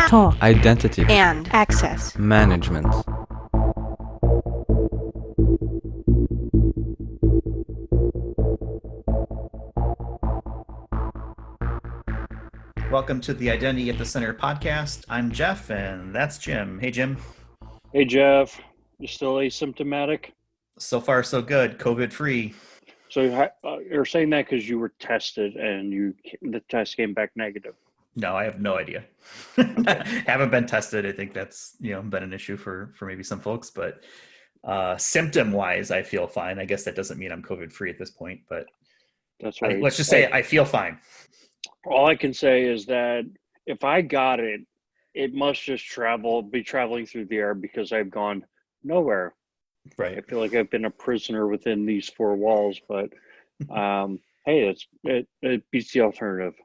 talk, identity, and access management. Welcome to the Identity at the Center podcast. I'm Jeff, and that's Jim. Hey, Jim. Hey, Jeff. You still asymptomatic? So far, so good. COVID-free. So you're saying that because you were tested and the test came back negative? No, I have no idea. Okay. Haven't been tested. I think that's been an issue for maybe some folks, but symptom-wise, I feel fine. I guess that doesn't mean I'm COVID-free at this point, but That's right. let's just say I feel fine. All I can say is that if I got it, it must just be traveling through the air because I've gone nowhere. Right. I feel like I've been a prisoner within these four walls, but hey, it beats the alternative.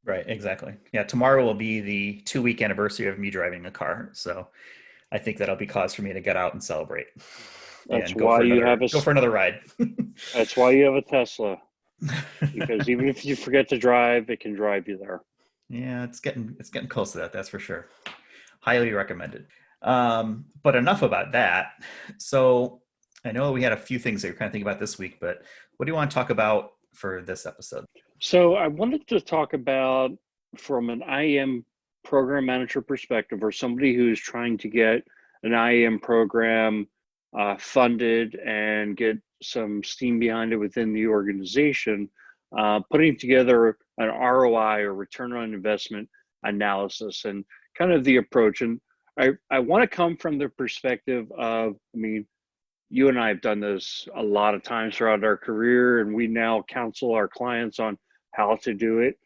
Right, exactly. Yeah, tomorrow will be the 2-week anniversary of me driving a car, so I think that'll be cause for me to get out and celebrate. That's Go for another ride. That's why you have a Tesla, because even if you forget to drive, it can drive you there. Yeah, it's getting close to that. That's for sure. Highly recommended. But enough about that. So I know we had a few things that you're kind of thinking about this week, but what do you want to talk about for this episode? So I wanted to talk about, from an IAM program manager perspective, or somebody who's trying to get an IAM program funded and get some steam behind it within the organization, putting together an ROI, or return on investment analysis, and kind of the approach. And I want to come from the perspective of, you and I have done this a lot of times throughout our career, and we now counsel our clients on how to do it.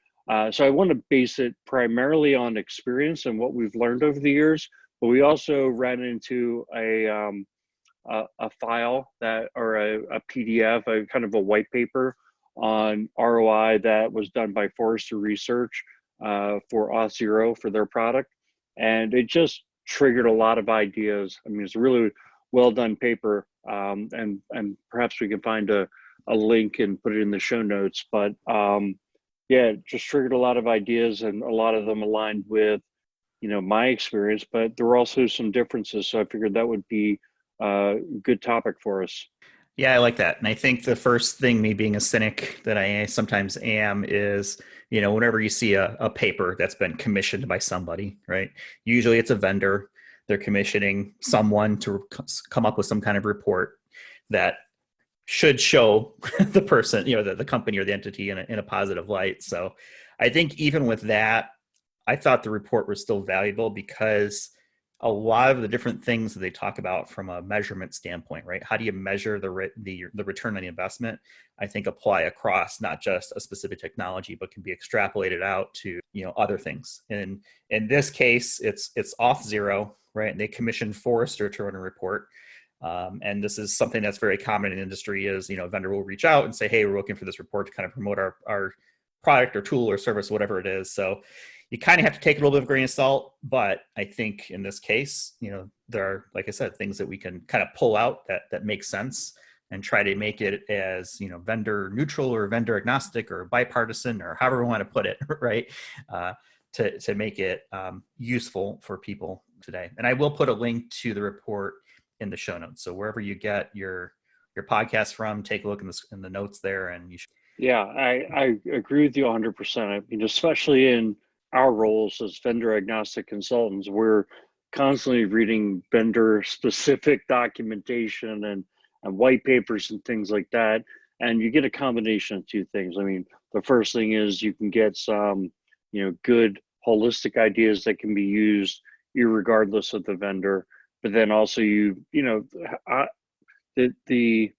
So I want to base it primarily on experience and what we've learned over the years. But we also ran into a file or a PDF, a kind of a white paper on ROI that was done by Forrester Research for Auth0 for their product, and it just triggered a lot of ideas. It's a really well done paper, and perhaps we can find a link and put it in the show notes. But yeah, it just triggered a lot of ideas, and a lot of them aligned with my experience, but there were also some differences. So I figured that would be a good topic for us. Yeah, I like that. And I think the first thing, me being a cynic that I sometimes am, is, whenever you see a paper that's been commissioned by somebody, right? Usually it's a vendor. They're commissioning someone to come up with some kind of report that should show the person, the company or the entity in a positive light. So I think even with that, I thought the report was still valuable, because a lot of the different things that they talk about from a measurement standpoint, right? How do you measure the return on the investment? I think apply across not just a specific technology, but can be extrapolated out to other things. And in this case, it's Auth0, right? And they commissioned Forrester to run a report. And this is something that's very common in the industry. Is a vendor will reach out and say, hey, we're looking for this report to kind of promote our product or tool or service, whatever it is. So you kind of have to take a little bit of a grain of salt, but I think in this case, there are, like I said, things that we can kind of pull out that make sense, and try to make it as, vendor neutral or vendor agnostic or bipartisan, or however we want to put it, right? To make it useful for people today. And I will put a link to the report in the show notes. So wherever you get your podcast from, take a look in the notes there, and you should. Yeah, I agree with you 100%. Especially in our roles as vendor agnostic consultants, we're constantly reading vendor specific documentation and white papers and things like that. And you get a combination of two things. The first thing is you can get some, good holistic ideas that can be used irregardless of the vendor. But then also the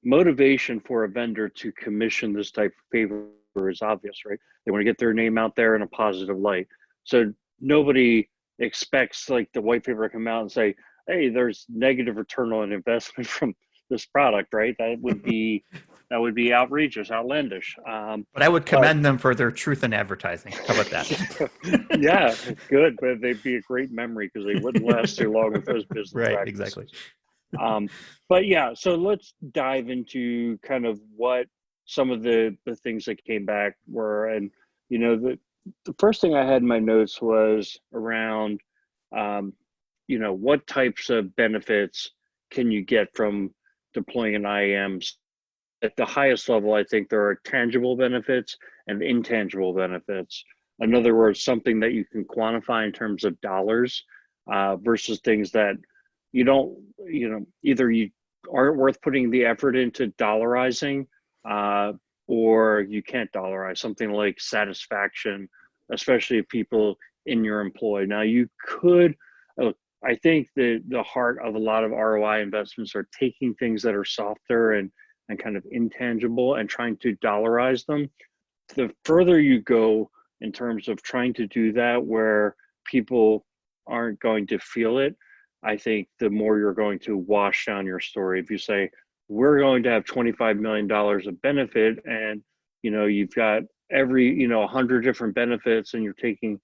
motivation for a vendor to commission this type of paper is obvious, right? They want to get their name out there in a positive light. So nobody expects the white paper to come out and say, hey, there's negative return on investment from this product, right? That would be outrageous, outlandish. But I would commend them for their truth in advertising. How about that? Yeah, good. But they'd be a great memory, because they wouldn't last too long with those business right, practices. Exactly. But yeah, so let's dive into kind of what some of the things that came back were. And the first thing I had in my notes was around, um, what types of benefits can you get from deploying an IAM? At the highest level, I think there are tangible benefits and intangible benefits. In other words, something that you can quantify in terms of dollars versus things that you don't, either you aren't worth putting the effort into dollarizing uh, or you can't dollarize something like satisfaction, especially if people in your employ. Now, you could, I think the heart of a lot of ROI investments are taking things that are softer and kind of intangible and trying to dollarize them. The further you go in terms of trying to do that where people aren't going to feel it, I think the more you're going to wash down your story. If you say, we're going to have $25 million of benefit and you've got every 100 different benefits and you're taking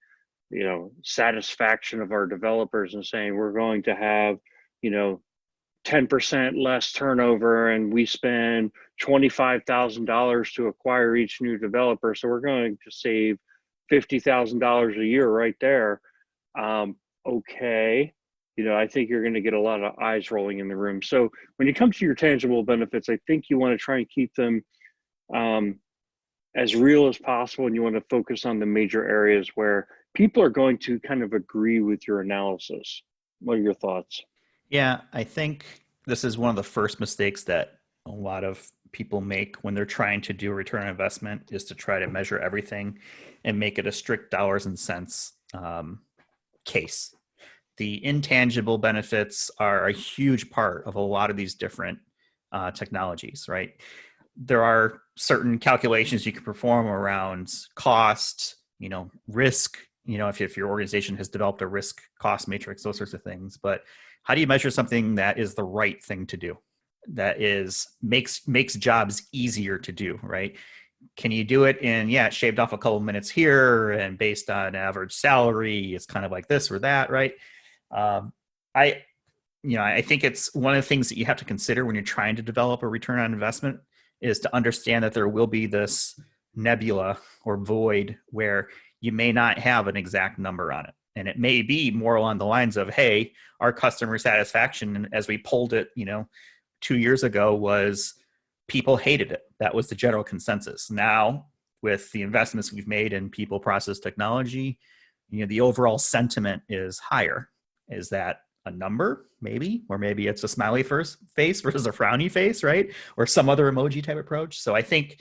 satisfaction of our developers and saying we're going to have you know 10% less turnover and we spend $25,000 to acquire each new developer. So we're going to save $50,000 a year right there. Okay. I think you're going to get a lot of eyes rolling in the room. So when it comes to your tangible benefits, I think you want to try and keep them as real as possible. And you want to focus on the major areas where people are going to kind of agree with your analysis. What are your thoughts? Yeah, I think this is one of the first mistakes that a lot of people make when they're trying to do a return on investment is to try to measure everything and make it a strict dollars and cents case. The intangible benefits are a huge part of a lot of these different technologies, right? There are certain calculations you can perform around cost, risk, if your organization has developed a risk cost matrix, those sorts of things. But how do you measure something that is the right thing to do? That is makes jobs easier to do, right? Can you do it in, it shaved off a couple minutes here and based on average salary, it's kind of like this or that, right? Um, I, I think it's one of the things that you have to consider when you're trying to develop a return on investment is to understand that there will be this nebula or void where you may not have an exact number on it. And it may be more along the lines of, hey, our customer satisfaction, as we polled it, 2 years ago, was people hated it. That was the general consensus. Now, with the investments we've made in people, process, technology, the overall sentiment is higher. Is that a number? Maybe, or maybe it's a smiley face versus a frowny face, right? Or some other emoji type approach. So I think,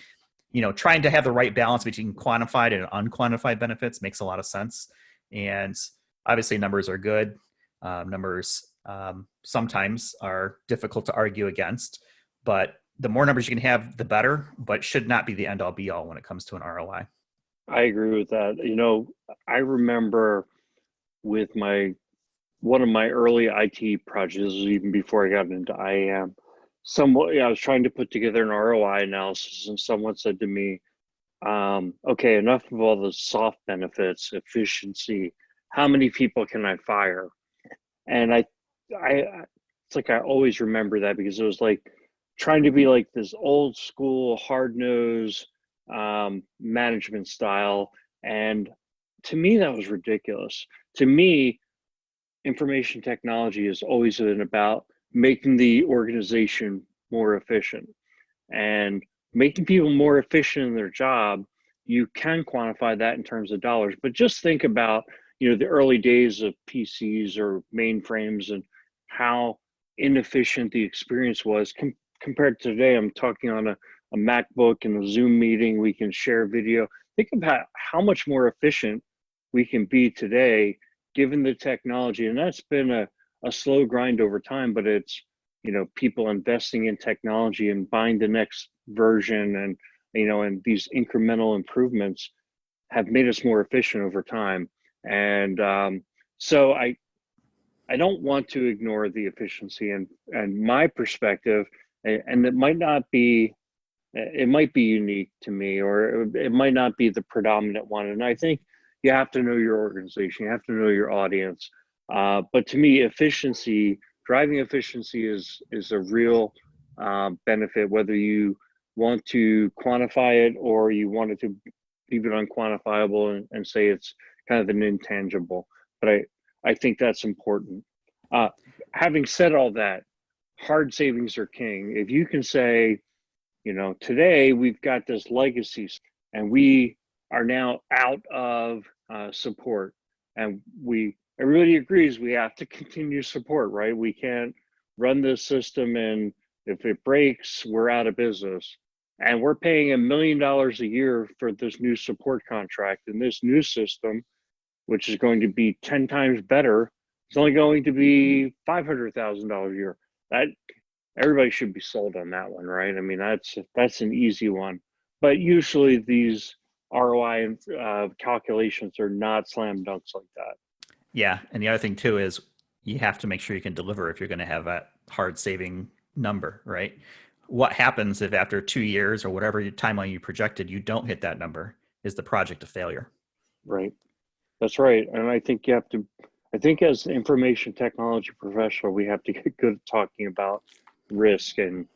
trying to have the right balance between quantified and unquantified benefits makes a lot of sense. And obviously numbers are good. Numbers sometimes are difficult to argue against, but the more numbers you can have, the better, but should not be the end all be all when it comes to an ROI. I agree with that. I remember with one of my early IT projects, even before I got into IAM, I was trying to put together an ROI analysis, and someone said to me, okay, enough of all the soft benefits, efficiency. How many people can I fire? And it's like I always remember that because it was like trying to be like this old school, hard nosed management style. And to me, that was ridiculous. To me, information technology has always been about making the organization more efficient and making people more efficient in their job. You can quantify that in terms of dollars, but just think about the early days of PCs or mainframes and how inefficient the experience was compared to today. I'm talking on a MacBook and a Zoom meeting. We can share video. Think about how much more efficient we can be today given the technology. And that's been a slow grind over time, but it's people investing in technology and buying the next version and and these incremental improvements have made us more efficient over time. And so I don't want to ignore the efficiency and my perspective, and it might be unique to me, or it might not be the predominant one. And I think you have to know your organization, you have to know your audience. But to me, driving efficiency is a real benefit, whether you want to quantify it or you want it to leave it unquantifiable and say it's kind of an intangible. But I think that's important. Uh, Having said all that, hard savings are king. If you can say, today we've got this legacy and we are now out of support, and everybody agrees we have to continue support, right? We can't run this system, and if it breaks, we're out of business. And we're paying $1 million a year for this new support contract, and this new system, which is going to be 10 times better, it's only going to be $500,000 a year. That everybody should be sold on that one, right? I mean, that's an easy one. But usually these ROI calculations are not slam dunks like that. Yeah, and the other thing too is you have to make sure you can deliver if you're going to have a hard saving number, right? What happens if after 2 years or whatever timeline you projected, you don't hit that number? Is the project a failure? Right. That's right. And I think as an information technology professional, we have to get good at talking about risk. And,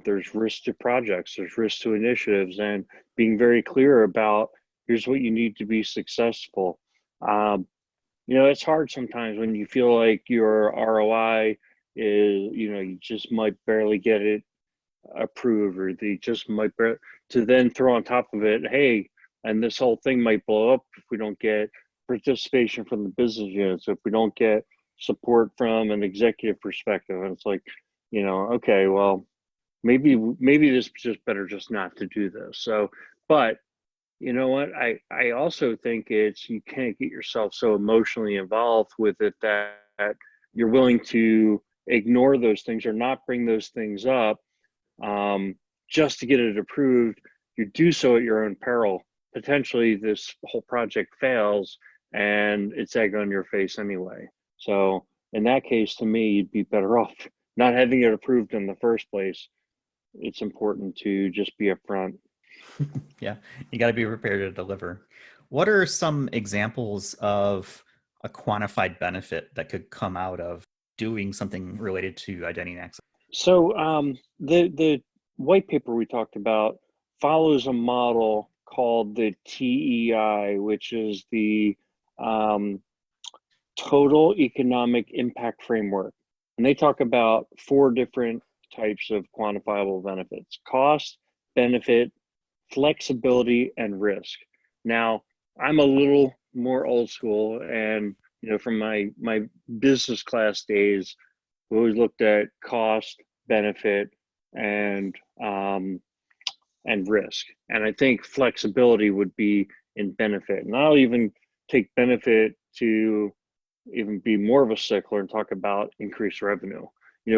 there's risk to projects, there's risk to initiatives, and being very clear about here's what you need to be successful. It's hard sometimes when you feel like your ROI is, you just might barely get it approved, or they just might to then throw on top of it, hey, and this whole thing might blow up if we don't get participation from the business units, if we don't get support from an executive perspective. And it's like, okay, well, maybe this is just better just not to do this. So, but you know what? I also think you can't get yourself so emotionally involved with it that you're willing to ignore those things or not bring those things up just to get it approved. You do so at your own peril. Potentially this whole project fails and it's egg on your face anyway. So in that case, to me, you'd be better off not having it approved in the first place. It's important to just be upfront. Yeah, you got to be prepared to deliver. What are some examples of a quantified benefit that could come out of doing something related to identity and access? So the white paper we talked about follows a model called the TEI, which is the Total Economic Impact Framework. And they talk about 4 different types of quantifiable benefits: cost, benefit, flexibility, and risk. Now, I'm a little more old school, and from my business class days, we always looked at cost, benefit, and risk. And I think flexibility would be in benefit. And I'll even take benefit to even be more of a stickler and talk about increased revenue.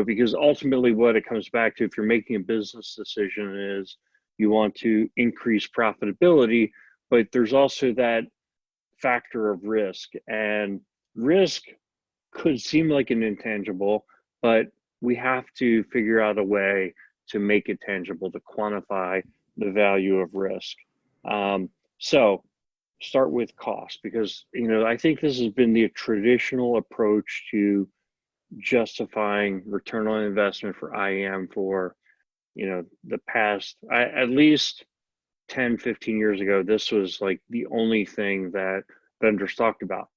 Because ultimately what it comes back to, if you're making a business decision, is you want to increase profitability, but there's also that factor of risk. And risk could seem like an intangible, but we have to figure out a way to make it tangible, to quantify the value of risk. So start with cost, because I think this has been the traditional approach to justifying return on investment for IAM for the past, at least 10, 15 years ago. This was like the only thing that vendors talked about.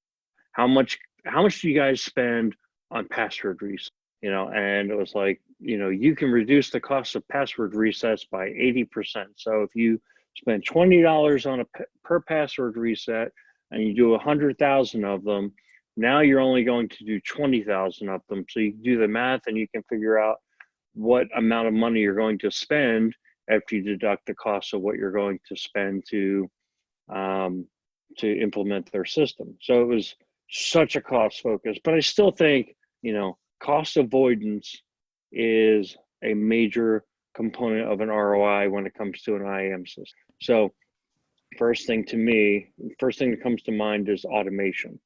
How much do you guys spend on password resets? And it was like, you can reduce the cost of password resets by 80%. So if you spend $20 on a per password reset and you do 100,000 of them, now you're only going to do 20,000 of them. So you can do the math and you can figure out what amount of money you're going to spend after you deduct the cost of what you're going to spend to implement their system. So it was such a cost focus, but I still think, cost avoidance is a major component of an ROI when it comes to an IAM system. So first thing that comes to mind is automation.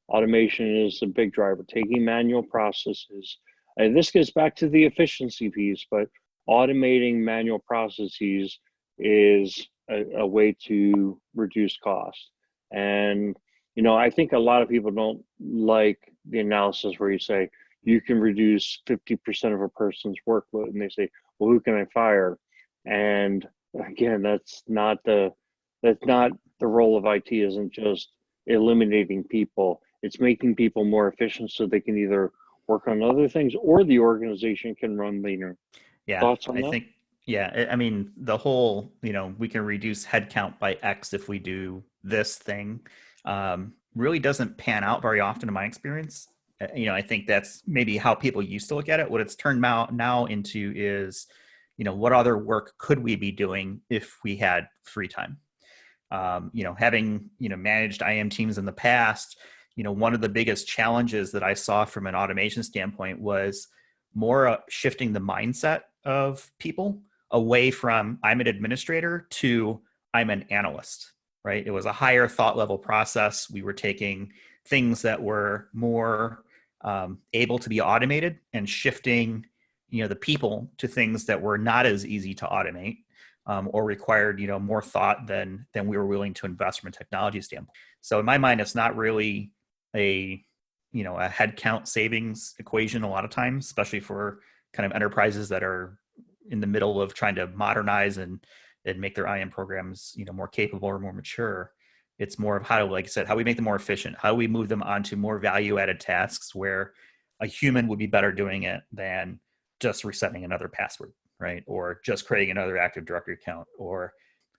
Automation is a big driver, taking manual processes. And this gets back to the efficiency piece, but automating manual processes is a way to reduce cost. And, I think a lot of people don't like the analysis where you say you can reduce 50% of a person's workload. And they say, well, who can I fire? And again, that's not the That's not the role of IT. Isn't just eliminating people. It's making people more efficient so they can either work on other things or the organization can run leaner. Yeah, Thoughts on I that? think, yeah, I mean, the whole, we can reduce headcount by X if we do this thing, really doesn't pan out very often in my experience. I think that's maybe how people used to look at it. What it's turned out now into is, what other work could we be doing if we had free time? Having, managed IM teams in the past, one of the biggest challenges that I saw from an automation standpoint was more shifting the mindset of people away from I'm an administrator to I'm an analyst, right? It was a higher thought level process. We were taking things that were more able to be automated and shifting, the people to things that were not as easy to automate, or required, more thought than we were willing to invest from a technology standpoint. So in my mind, it's not really a a headcount savings equation a lot of times, especially for kind of enterprises that are in the middle of trying to modernize and make their IM programs, more capable or more mature. It's more of how, like I said, how we make them more efficient, how we move them onto more value added tasks where a human would be better doing it than just resetting another password, right? Or just creating another Active Directory account, or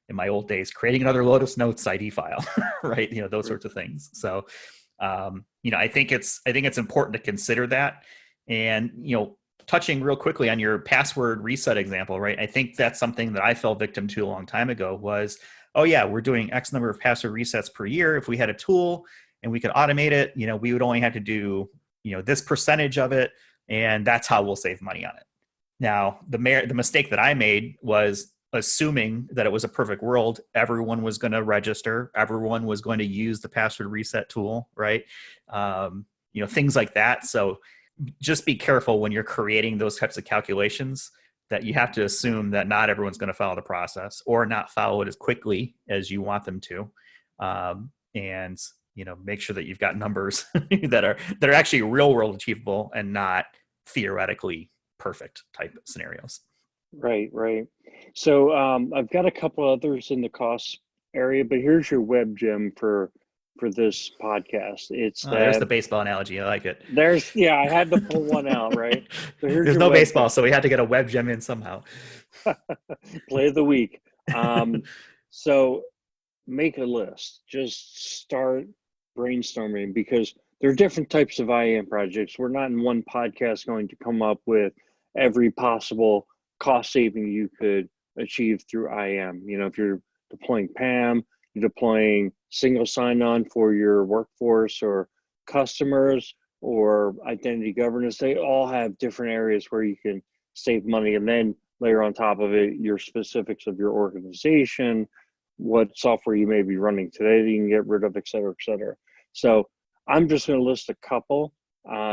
in my old days, creating another Lotus Notes ID file, right? Those sorts of things. So, I think it's important to consider that. And, touching real quickly on your password reset example, right? I think that's something that I fell victim to a long time ago was, oh yeah, we're doing X number of password resets per year. If we had a tool and we could automate it, we would only have to do, this percentage of it. And that's how we'll save money on it. Now, the mistake that I made was assuming that it was a perfect world. Everyone was going to register. Everyone was going to use the password reset tool, right? Things like that. So just be careful when you're creating those types of calculations that you have to assume that not everyone's going to follow the process or not follow it as quickly as you want them to. And make sure that you've got numbers that are actually real world achievable and not theoretically perfect type scenarios. Right, right. So I've got a couple others in the cost area, but here's your web gem for this podcast. It's There's that the baseball analogy. I like it. yeah, I had to pull one out, right? So here's There's your no web baseball, gem. so we had to get a web gem in somehow. Play of the week. So make a list. Just start brainstorming because there are different types of IAM projects. We're not in one podcast going to come up with every possible cost saving you could achieve through IAM. If you're deploying PAM, you're deploying single sign-on for your workforce or customers or identity governance, they all have different areas where you can save money. And then layer on top of it your specifics of your organization, what software you may be running today that you can get rid of, et cetera, et cetera. So I'm just going to list a couple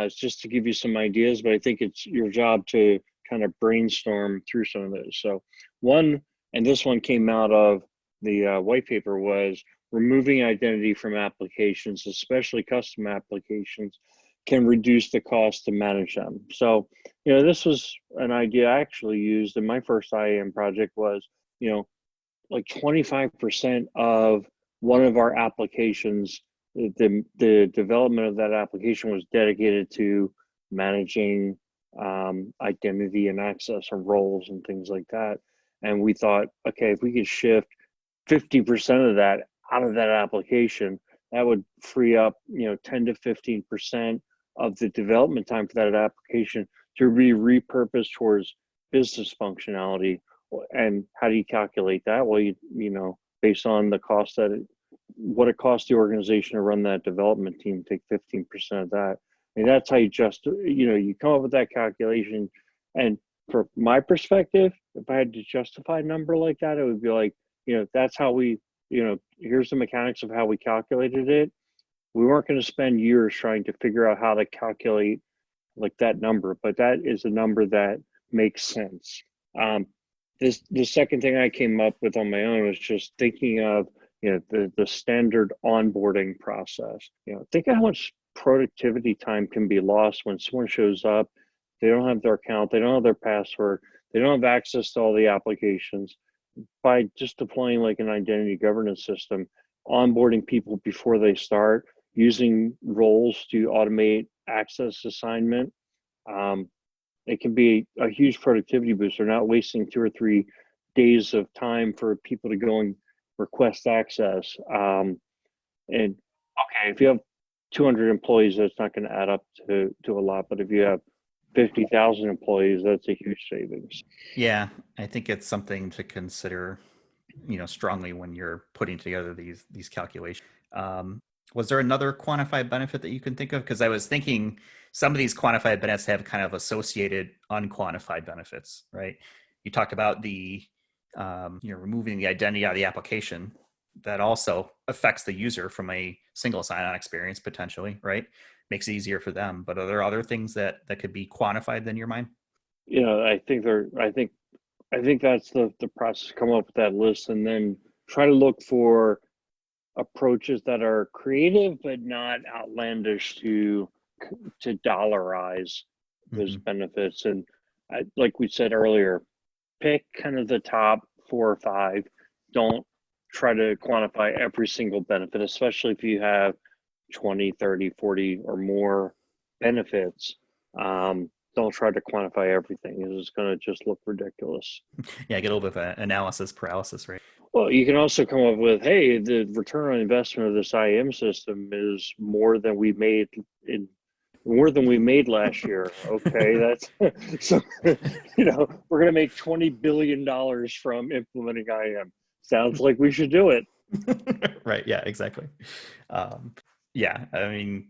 just to give you some ideas, but I think it's your job to kind of brainstorm through some of those. So one, and this one came out of the white paper, was removing identity from applications, especially custom applications, can reduce the cost to manage them. So, this was an idea I actually used in my first IAM project was, like 25% of one of our applications, the development of that application was dedicated to managing identity and access and roles and things like that. And we thought, okay, if we could shift 50% of that out of that application, that would free up, 10 to 15% of the development time for that application to be repurposed towards business functionality. And how do you calculate that? Well, based on the cost what it costs the organization to run that development team, take 15% of that. I mean, that's how you you come up with that calculation. And from my perspective, if I had to justify a number like that, it would be like, that's how we, here's the mechanics of how we calculated it. We weren't going to spend years trying to figure out how to calculate like that number, but that is a number that makes sense. The second thing I came up with on my own was just thinking of the standard onboarding process. Think of how much productivity time can be lost when someone shows up, they don't have their account, they don't have their password, they don't have access to all the applications. by just deploying like an identity governance system, onboarding people before they start, using roles to automate access assignment, um, it can be a huge productivity boost. They're not wasting 2 or 3 days of time for people to go and request access. And okay, if you have 200 employees, that's not going to add up to a lot. But if you have 50,000 employees, that's a huge savings. Yeah, I think it's something to consider, strongly when you're putting together these calculations. Was there another quantified benefit that you can think of? Because I was thinking some of these quantified benefits have kind of associated unquantified benefits, right? You talked about the removing the identity out of the application. That also affects the user from a single sign-on experience potentially, right? Makes it easier for them. But are there other things that could be quantified in your mind? I think that's the process. Come up with that list and then try to look for approaches that are creative but not outlandish to dollarize those Mm-hmm. benefits. And like we said earlier, pick kind of the top 4 or 5. Don't try to quantify every single benefit, especially if you have 20, 30, 40 or more benefits. Don't try to quantify everything. It's going to just look ridiculous. Yeah, get a little bit of analysis paralysis, right? Well, you can also come up with, hey, the return on investment of this IAM system is more than we made last year. Okay, that's so we're going to make $20 billion from implementing IAM. Sounds like we should do it. Right. Yeah, exactly. Yeah, I mean,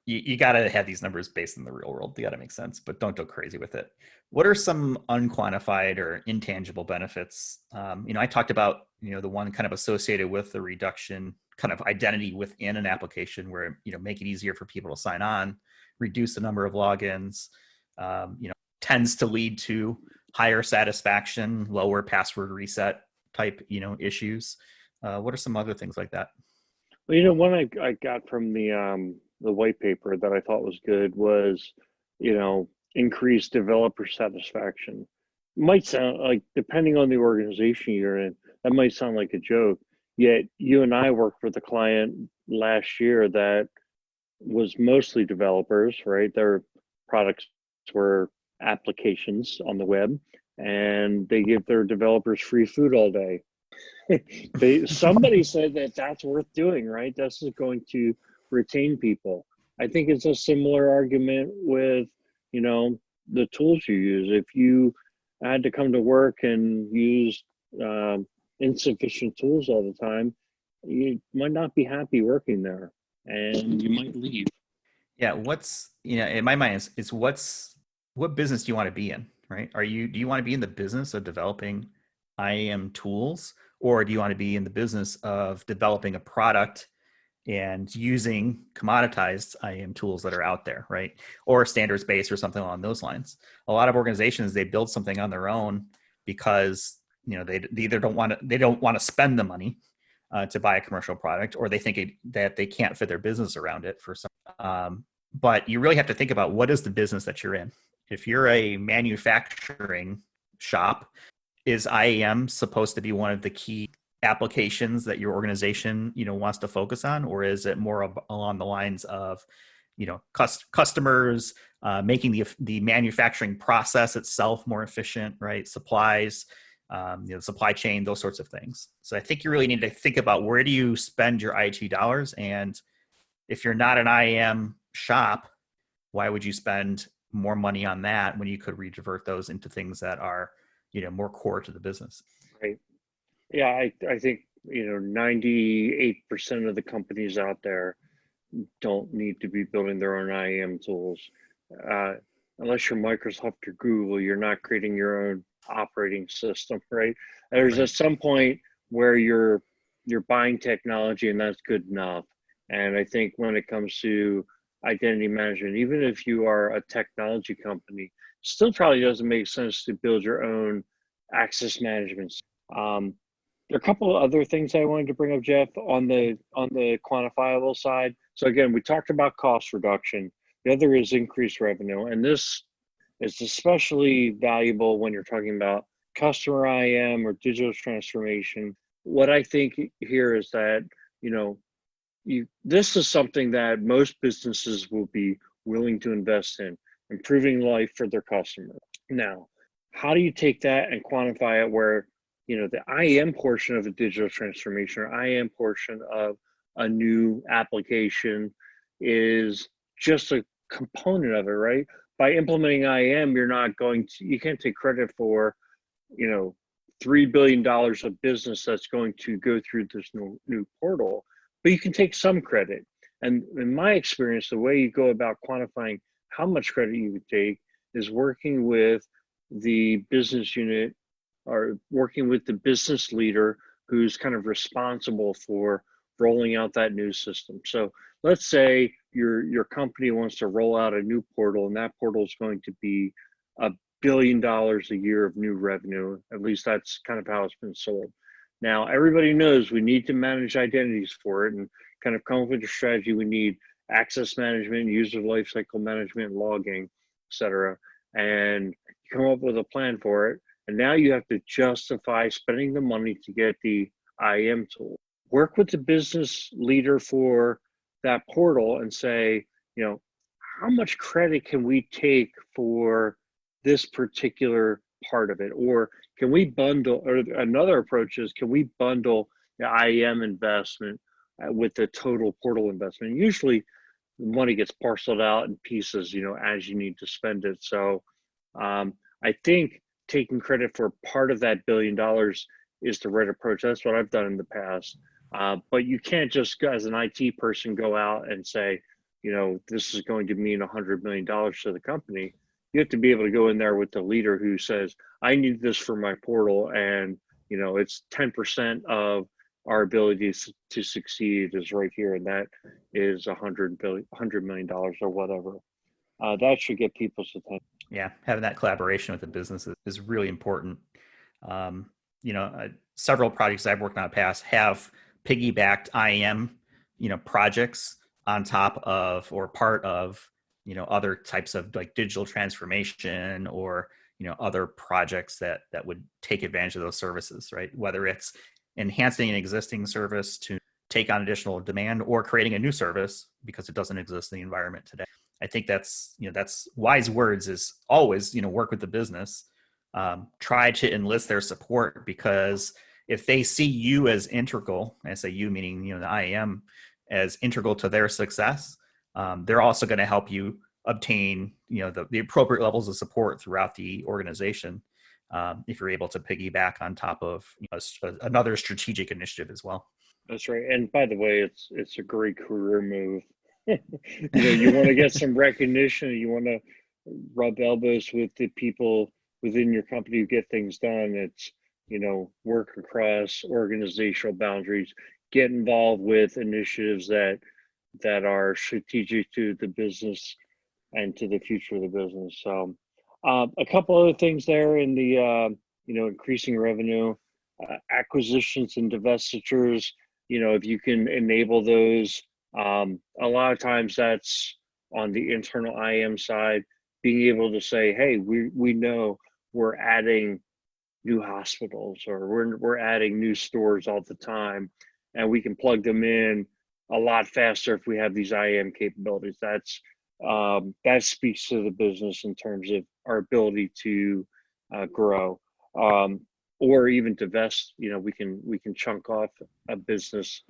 you got to have these numbers based in the real world. They got to make sense, but don't go crazy with it. What are some unquantified or intangible benefits? I talked about, the one kind of associated with the reduction kind of identity within an application where, make it easier for people to sign on, reduce the number of logins, tends to lead to higher satisfaction, lower password reset type, issues. What are some other things like that? Well, one I got from the white paper that I thought was good was, increased developer satisfaction. Might sound like, depending on the organization you're in, that might sound like a joke. Yet you and I worked with a client last year that was mostly developers, right? Their products were applications on the web, and they give their developers free food all day. Somebody said that that's worth doing, right? This is going to retain people. I think it's a similar argument with, the tools you use. If you had to come to work and use insufficient tools all the time, you might not be happy working there, and you might leave. Yeah, in my mind is what business do you want to be in, right? Do you want to be in the business of developing IAM tools, or do you want to be in the business of developing a product and using commoditized IAM tools that are out there, right? Or standards based or something along those lines. A lot of organizations, they build something on their own because they either don't want to spend the money to buy a commercial product, or they think that they can't fit their business around it for some. But you really have to think about what is the business that you're in. If you're a manufacturing shop, is IAM supposed to be one of the key applications that your organization wants to focus on, or is it more along the lines of customers, making the manufacturing process itself more efficient, right? Supplies, supply chain, those sorts of things. So I think you really need to think about, where do you spend your IT dollars, and if you're not an IAM shop, why would you spend more money on that when you could redivert those into things that are more core to the business? Right. Yeah, I think 98% of the companies out there don't need to be building their own IAM tools. Uh, Unless you're Microsoft or Google, you're not creating your own operating system, right? There's Right. at some point where you're buying technology, and that's good enough. And I think when it comes to identity management, even if you are a technology company, still probably doesn't make sense to build your own access management. Um, there are a couple of other things I wanted to bring up, Jeff, on the quantifiable side. So again, we talked about cost reduction. The other is increased revenue, and this is especially valuable when you're talking about customer IM or digital transformation. What I think here is that, this is something that most businesses will be willing to invest in, improving life for their customers. Now, how do you take that and quantify it where, the IAM portion of a digital transformation or IAM portion of a new application is just a component of it, right? By implementing IAM, you can't take credit for, $3 billion of business that's going to go through this new portal, but you can take some credit. And in my experience, the way you go about quantifying how much credit you would take is working with the business unit or working with the business leader who's kind of responsible for rolling out that new system. So let's say your company wants to roll out a new portal, and that portal is going to be $1 billion a year of new revenue. At least that's kind of how it's been sold. Now, everybody knows we need to manage identities for it and kind of come up with a strategy. We need access management, user lifecycle management, logging, et cetera. And you come up with a plan for it. And now you have to justify spending the money to get the IAM tool. Work with the business leader for that portal and say, how much credit can we take for this particular part of it? Or can we bundle, or another approach is, can we bundle the IAM investment with the total portal investment? And usually the money gets parceled out in pieces, as you need to spend it. So I think taking credit for part of that $1 billion is the right approach. That's what I've done in the past. But you can't just, as an IT person, go out and say, this is going to mean $100 million to the company. You have to be able to go in there with the leader who says, I need this for my portal, and it's 10% of our ability to succeed is right here, and that is $100 million or whatever. That should get people's attention. Yeah, having that collaboration with the business is really important. Several projects I've worked on in the past have piggybacked IAM, projects on top of or part of, other types of like digital transformation or, other projects that would take advantage of those services, right? Whether it's enhancing an existing service to take on additional demand or creating a new service because it doesn't exist in the environment today. I think that's wise words is always, work with the business, try to enlist their support, because if they see you as integral, and I say you meaning, the IAM, as integral to their success, they're also going to help you obtain, the appropriate levels of support throughout the organization. If you're able to piggyback on top of another strategic initiative as well. That's right. And by the way, it's a great career move. You want to get some recognition. You want to rub elbows with the people within your company who get things done. It's, work across organizational boundaries, get involved with initiatives that are strategic to the business and to the future of the business. So a couple other things there in the, increasing revenue, acquisitions and divestitures, if you can enable those, a lot of times that's on the internal IAM side, being able to say, hey, we know we're adding new hospitals or we're adding new stores all the time, and we can plug them in a lot faster if we have these IAM capabilities. That speaks to the business in terms of our ability to grow, or even divest. We can chunk off a business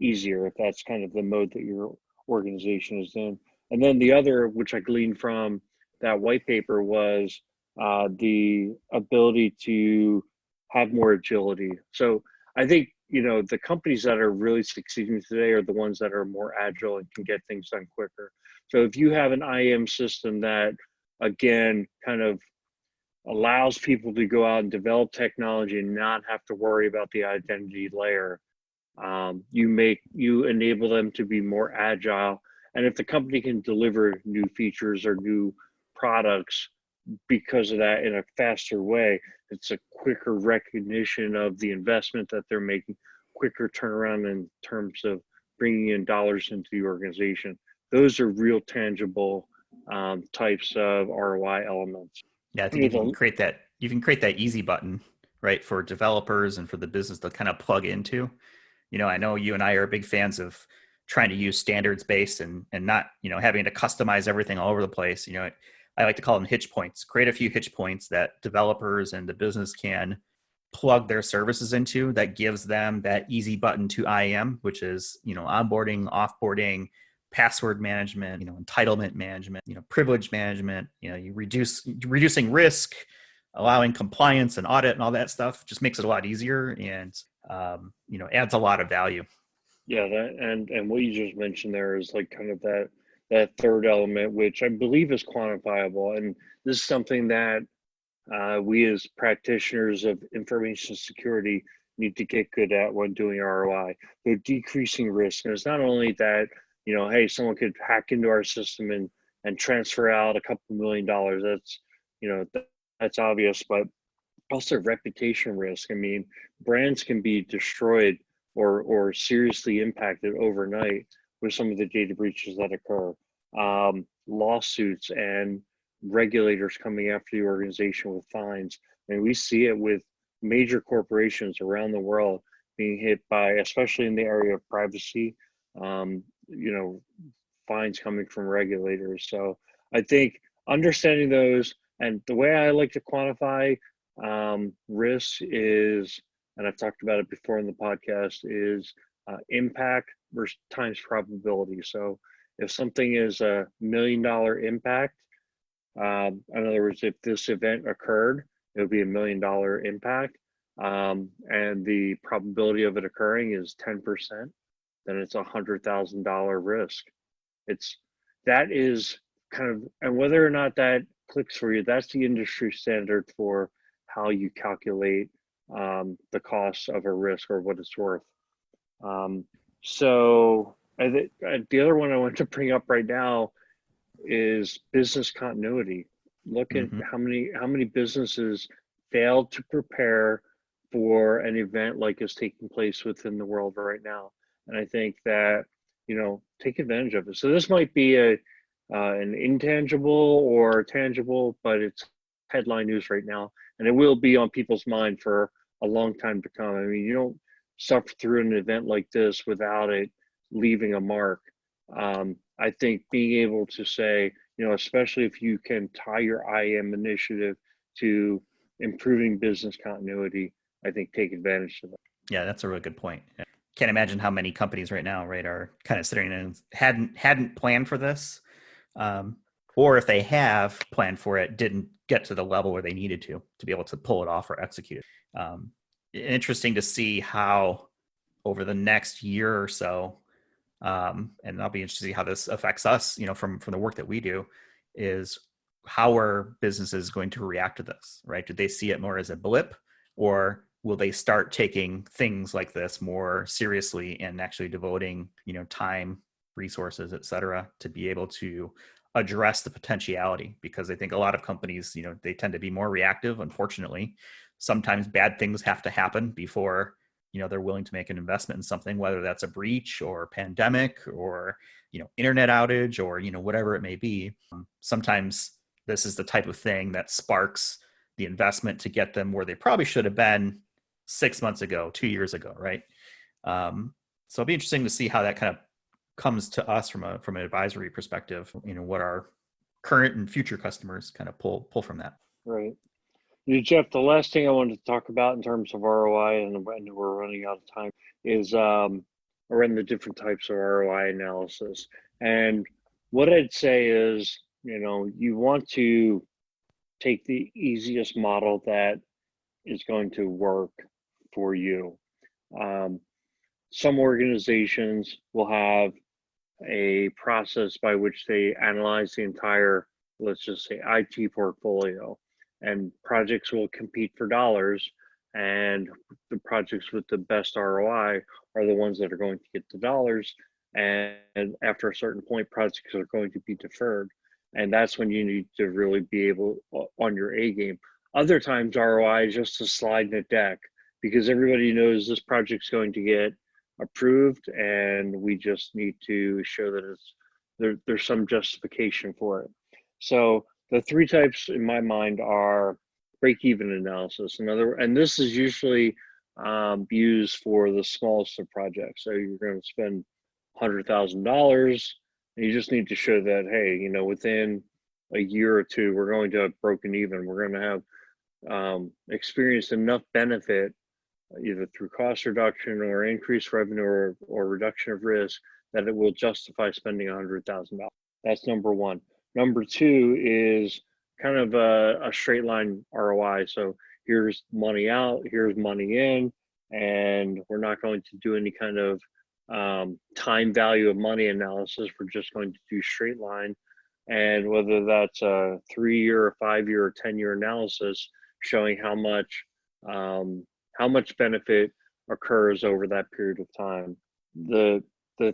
easier if that's kind of the mode that your organization is in. And then the other, which I gleaned from that white paper, was the ability to have more agility. So I think, the companies that are really succeeding today are the ones that are more agile and can get things done quicker. So if you have an IAM system that, again, kind of allows people to go out and develop technology and not have to worry about the identity layer, you enable them to be more agile. And if the company can deliver new features or new products because of that in a faster way, it's a quicker recognition of the investment that they're making, quicker turnaround in terms of bringing in dollars into the organization. Those are real tangible types of ROI elements. Yeah, I think if you can create that you can create that easy button, right, for developers and for the business to kind of plug into. I know you and I are big fans of trying to use standards based and not, having to customize everything all over the place. I like to call them hitch points. Create a few hitch points that developers and the business can plug their services into that gives them that easy button to IAM, which is, onboarding, offboarding, password management, entitlement management, privilege management, you reducing risk, allowing compliance and audit and all that stuff just makes it a lot easier and, adds a lot of value. Yeah, and what you just mentioned there is like kind of that third element, which I believe is quantifiable. And this is something that we as practitioners of information security need to get good at when doing ROI. They're decreasing risk. And it's not only that, hey, someone could hack into our system and transfer out a couple $1 million. That's, that's obvious, but also reputation risk. I mean, brands can be destroyed or seriously impacted overnight with some of the data breaches that occur. Lawsuits and regulators coming after the organization with fines. I mean, we see it with major corporations around the world being hit by, especially in the area of privacy, fines coming from regulators. So I think understanding those, and the way I like to quantify risk is, and I've talked about it before in the podcast, is impact versus times probability. So if something is a $1 million impact, in other words, if this event occurred, it would be $1 million impact, and the probability of it occurring is 10%, then it's $100,000 risk. That is kind of, and whether or not that clicks for you, that's the industry standard for how you calculate the cost of a risk or what it's worth. So the other one I want to bring up right now is business continuity. Look at how many businesses failed to prepare for an event like is taking place within the world right now. And I think that, take advantage of it. So this might be an intangible or tangible, but it's headline news right now, and it will be on people's mind for a long time to come. I mean, you don't suffer through an event like this without it leaving a mark. I think being able to say, especially if you can tie your IAM initiative to improving business continuity, I think take advantage of that. Yeah, that's a really good point. Can't imagine how many companies right now, right, are kind of sitting and hadn't planned for this, or if they have planned for it, didn't get to the level where they needed to be able to pull it off or execute it. Interesting to see how over the next year or so, and I'll be interested to see how this affects us, from the work that we do, is how are businesses going to react to this, right? Do they see it more as a blip, or will they start taking things like this more seriously and actually devoting, time, resources, et cetera, to be able to address the potentiality? Because I think a lot of companies, they tend to be more reactive. Unfortunately, sometimes bad things have to happen before, they're willing to make an investment in something, whether that's a breach or pandemic or, internet outage or, whatever it may be. Sometimes this is the type of thing that sparks the investment to get them where they probably should have been 6 months ago, 2 years ago, right? So it'll be interesting to see how that kind of comes to us from an advisory perspective. What our current and future customers kind of pull from that. Right. Jeff, the last thing I wanted to talk about in terms of ROI, and we're running out of time, is around the different types of ROI analysis. And what I'd say is, you want to take the easiest model that is going to work for you. Some organizations will have a process by which they analyze the entire, let's just say, IT portfolio, and projects will compete for dollars, and the projects with the best ROI are the ones that are going to get the dollars. And after a certain point, projects are going to be deferred. And that's when you need to really be able on your A game. Other times ROI is just a slide in a deck because everybody knows this project's going to get approved, and we just need to show that there's some justification for it. So the three types in my mind are break-even analysis. And this is usually used for the smallest of projects. So you're going to spend $100,000, and you just need to show that, hey, within a year or two, we're going to have broken even. We're going to have experienced enough benefit, either through cost reduction or increased revenue or reduction of risk, that it will justify spending $100,000. That's number one. Number two is kind of a straight line ROI. So here's money out, here's money in, and we're not going to do any kind of time value of money analysis. We're just going to do straight line. And whether that's a 3-year, 5-year, or 10-year analysis showing how much benefit occurs over that period of time. The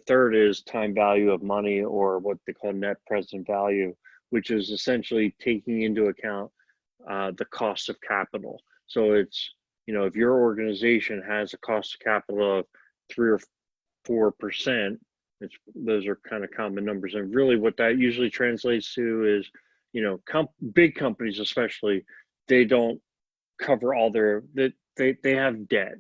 third is time value of money, or what they call net present value, which is essentially taking into account the cost of capital. So it's, if your organization has a cost of capital of 3 or 4%, those are kind of common numbers. And really what that usually translates to is, big companies especially, they don't cover all they have debt.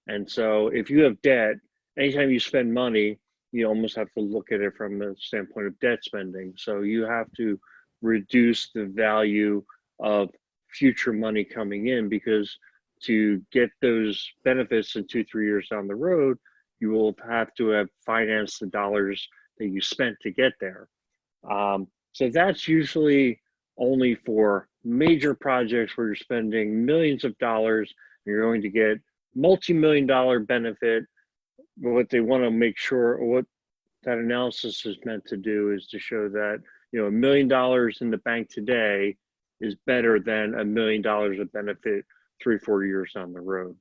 And so if you have debt, anytime you spend money, you almost have to look at it from the standpoint of debt spending. So you have to reduce the value of future money coming in, because to get those benefits in 2-3 years down the road, you will have to have financed the dollars that you spent to get there. So that's usually only for major projects where you're spending millions of dollars and you're going to get multi-million-dollar benefit. But what they want to make sure, or what that analysis is meant to do, is to show that $1 million in the bank today is better than $1 million of benefit 3-4 years down the road.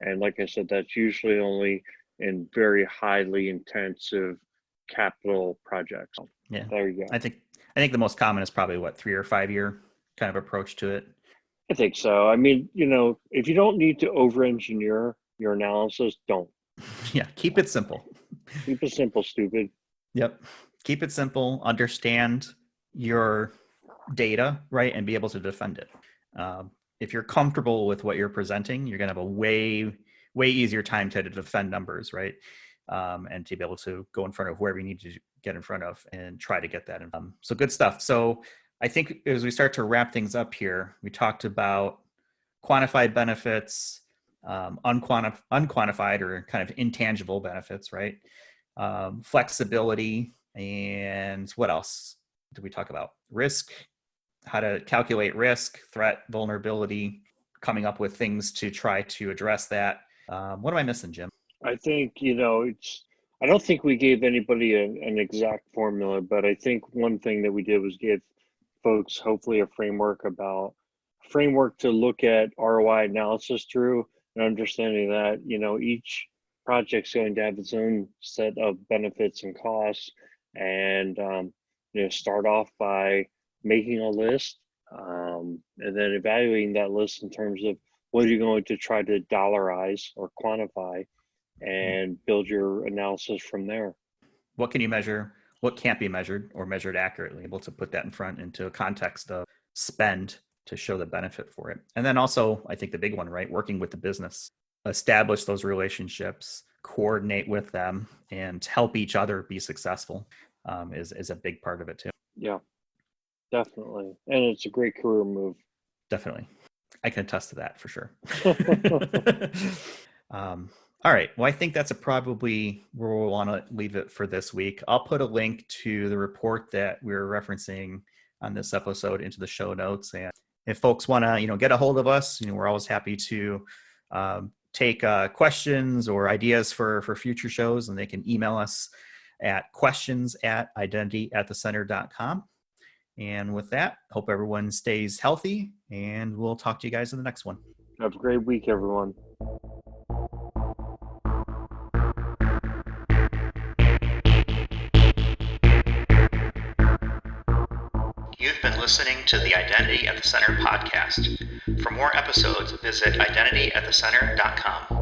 And like I said, that's usually only in very highly intensive capital projects. Yeah, there you go. I think the most common is probably 3 or 5 year kind of approach to it. I think so. I mean, if you don't need to over-engineer your analysis, don't. Yeah, keep it simple. Keep it simple, stupid. Yep. Keep it simple, understand your data, right, and be able to defend it. If you're comfortable with what you're presenting, you're going to have a way easier time to defend numbers, right? And to be able to go in front of whoever you need to get in front of and try to get that in. So good stuff. So I think as we start to wrap things up here, we talked about quantified benefits, unquantified or kind of intangible benefits, right? Flexibility, and what else did we talk about? Risk, how to calculate risk, threat, vulnerability, coming up with things to try to address that. What am I missing, Jim? I think, I don't think we gave anybody an exact formula, but I think one thing that we did was give folks hopefully a framework to look at ROI analysis through, and understanding that, each project's going to have its own set of benefits and costs, and, start off by making a list, and then evaluating that list in terms of what are you going to try to dollarize or quantify, and build your analysis from there. What can you measure? What can't be measured or measured accurately? Able to put that in front into a context of spend to show the benefit for it. And then also, I think the big one, right? Working with the business, establish those relationships, coordinate with them, and help each other be successful is a big part of it too. Yeah, definitely. And it's a great career move. Definitely. I can attest to that for sure. All right. Well, I think that's probably where we'll want to leave it for this week. I'll put a link to the report that we're referencing on this episode into the show notes. And if folks want to, get a hold of us, we're always happy to take questions or ideas for future shows, and they can email us at questions@identityatthecenter.com. And with that, hope everyone stays healthy, and we'll talk to you guys in the next one. Have a great week, everyone. You've been listening to the Identity at the Center podcast. For more episodes, visit identityatthecenter.com.